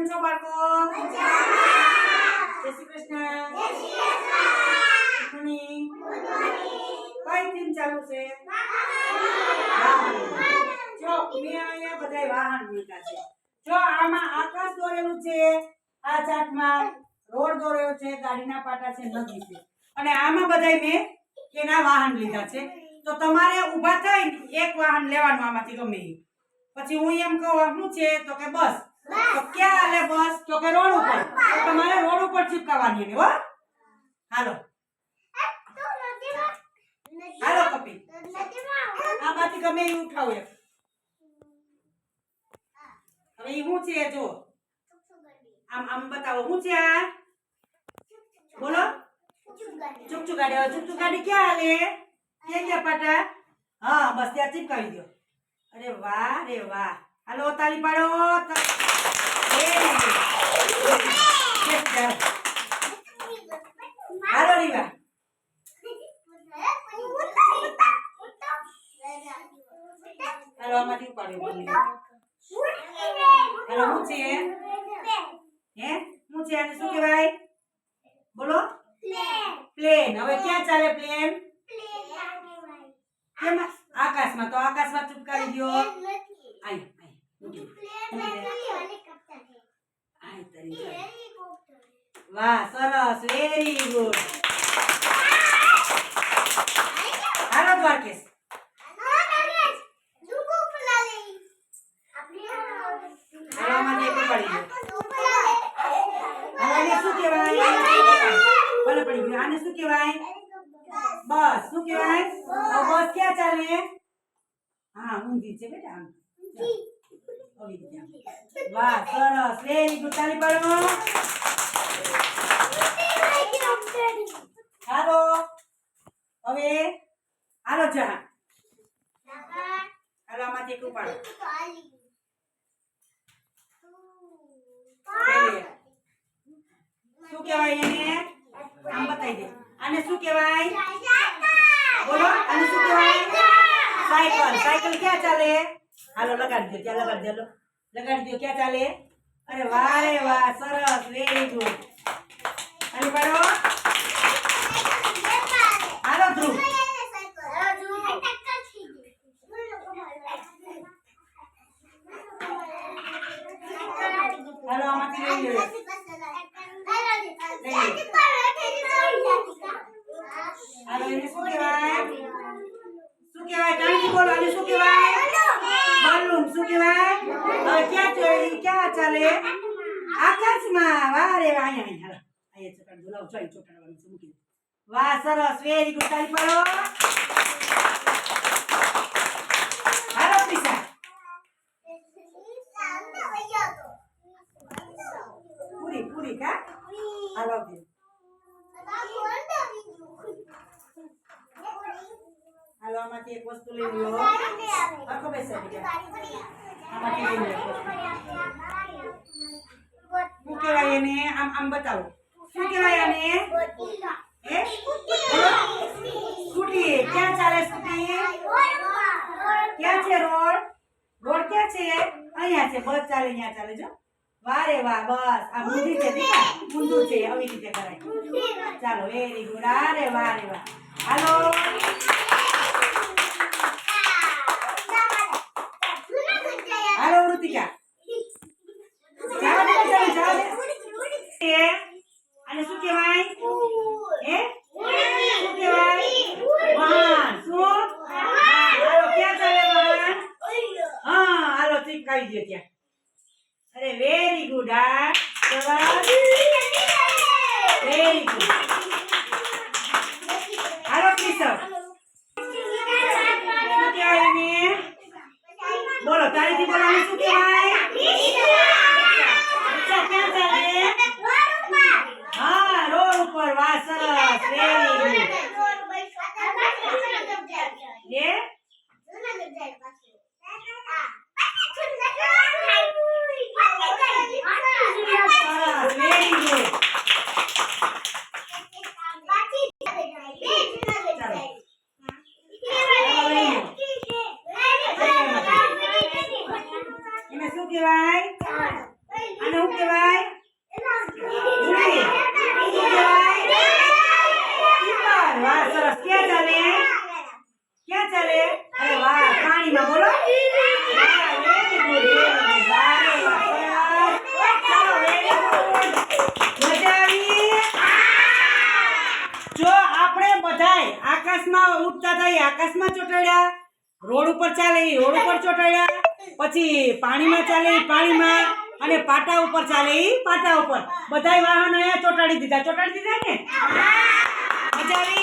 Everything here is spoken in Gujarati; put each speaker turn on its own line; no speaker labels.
કેમ છો બાળકો? જય શ્રી કૃષ્ણ. Good morning. કઈ થીમ ચાલુ છે? જો મેં અહીંયા બધાય વાહન મૂક્યા છે. જો આમાં આકાશ દોરેલું છે, આ ચાર્ટમાં રોડ દોરેલો છે, ગાડીના પાટા છે, નદી છે, અને આમાં બધાય મેં એના વાહન લીધા છે. તો તમારે ઊભા થઈને એક વાહન લેવાનું આમાંથી ગમે એ. પછી હું એમ કહું શું છે તો કે બસ. તો ક્યાં હાલે બસ? તો કે રોડ ઉપર. તો તમારે રોડ ઉપર ચીપકાવવાની છે હો. હાલો હાલો કપી, આમાંથી ગમે એ ઉઠાવો એક. હવે એ શું છે જો આમ આમ બતાવો શું છે આ? બોલો. ચુકચુક ગાડી. હવે ચુકચુક ગાડી ક્યાં હાલે? ક્યાં ક્યાં પાટા? હા બસ ત્યાં ચીપકાવી દો. અરે વાહ રે વાહ. હાલો તાળી પાડો. હાલો રીવા. હાલો આમાંથી ઉપાડ્યો. હાલો શું છે? હે શું છે? આને શું કહેવાય? બોલો. પ્લેન. હવે ક્યાં ચાલે પ્લેન? કેમાં? આકાશમાં. તો આકાશમાં ચૂપકાવી દો. આય વાહ સરસ, વેરી ગુડ. હાલો દ્વારકેશ. આને શું કહેવાય? ભલે પડી ગયું. આને શું કહેવાય? બસ. શું કહેવાય? બસ ક્યાં ચાલે? હા ઊંધી છે બેટા. વાહ સરસ, વેરી ગુડ. તાળી પાડો. હાલો હવે હાલો જા. હાલો આમાંથી એક ઉપાડો. શું કહેવાય એને? આમ બતાવી દે. આને શું કહેવાય? બોલો. આને શું કહેવાય? સાયકલ. સાયકલ ક્યાં ચાલે? હાલો લગાડી દો. ત્યાં લગાડી દો. લગાડી દો. ક્યાં ચાલે? અરે વાહ રે વાહ સરસ, વેરી ગુડ. આને પાડો. હાલો ધ્રુવ. હાલો આમાંથી લઈ લો. હાલો એને શું કહેવાય? શું કહેવાય? કાંઈ બોલો. આને શું કહેવાય? બલૂન. શું કહેવાય? હવે ક્યાં ચોરી? ક્યાં ચાલે? આકાશમાં. વાહ રે વાહ. અહીંયા હાલો અહીંયા ચોટાડ બોલાવ. ચોઈ ચોટાડવાનું છે મૂકી. વાહ સરસ, વેરી ગુડ. તાળી પાડો. હાલો પ્રિસા. પૂરી પૂરી કા? હાલો હાલો આમાંથી એક વસ્તુ લઈ લો. આખો બેસાડી દે. આમાંથી લઈ લો. શું કહેવાય એને? આમ આમ બતાવો. શું કહેવાય આને? હે સ્કૂટી. ક્યાં ચાલે સ્કૂટી? ક્યાં છે રોડ? રોડ ક્યાં છે? અહીંયા છે. બસ ચાલે અહીંયા ચાલે. જો વાહ રે વાહ. બસ આ ઊંધી છે દીકરા. ઊંધું છે. આવી રીતે કરાય. ચાલો વેરી ગુડ. અરે વાહ રે વાહ. હાલો હાલો ઋતિકા. આને શું કહેવાય? હે શું કહેવાય? વાહન. શું? હાલો ક્યાં ચાલે વાહન? હા હાલો ચીપકાવી દો ત્યાં. અરે વેરી ગુડ. હા સરસ, વેરી ગુડ. હાલો કિશોર. શું કહેવાય એને? બોલો તારીથી બોલો. શું કહેવાય? ક્યાં ચાલે? હા રોડ ઉપર. વાહ સરસ, વેરી ગુડ. એ સરસ, વેરી ગુડ. ચાલો શું કહેવાય? ઉડી. શું કહેવાય? ટીપર. વાહ સરસ. ક્યાં ચાલે? ક્યાં ચાલે? અરે વાહ પાણીમાં બોલો. વાહ, very good, very good. વાહ રે વાહ, સરસ. ચાલો very good. મજા આવી? જો આપણે બધાય આકાશમાં ઉડતા થાય આકાશમાં ચોટાડ્યા, રોડ ઉપર ચાલે ઈ રોડ ઉપર ચોટાડ્યા, પછી પાણીમાં ચાલે ઈ પાણીમાં, અને પાટા ઉપર ચાલે ઈ પાટા ઉપર, બધાય વાહન અહીંયા ચોટાડી દીધા ને? મજા આવી?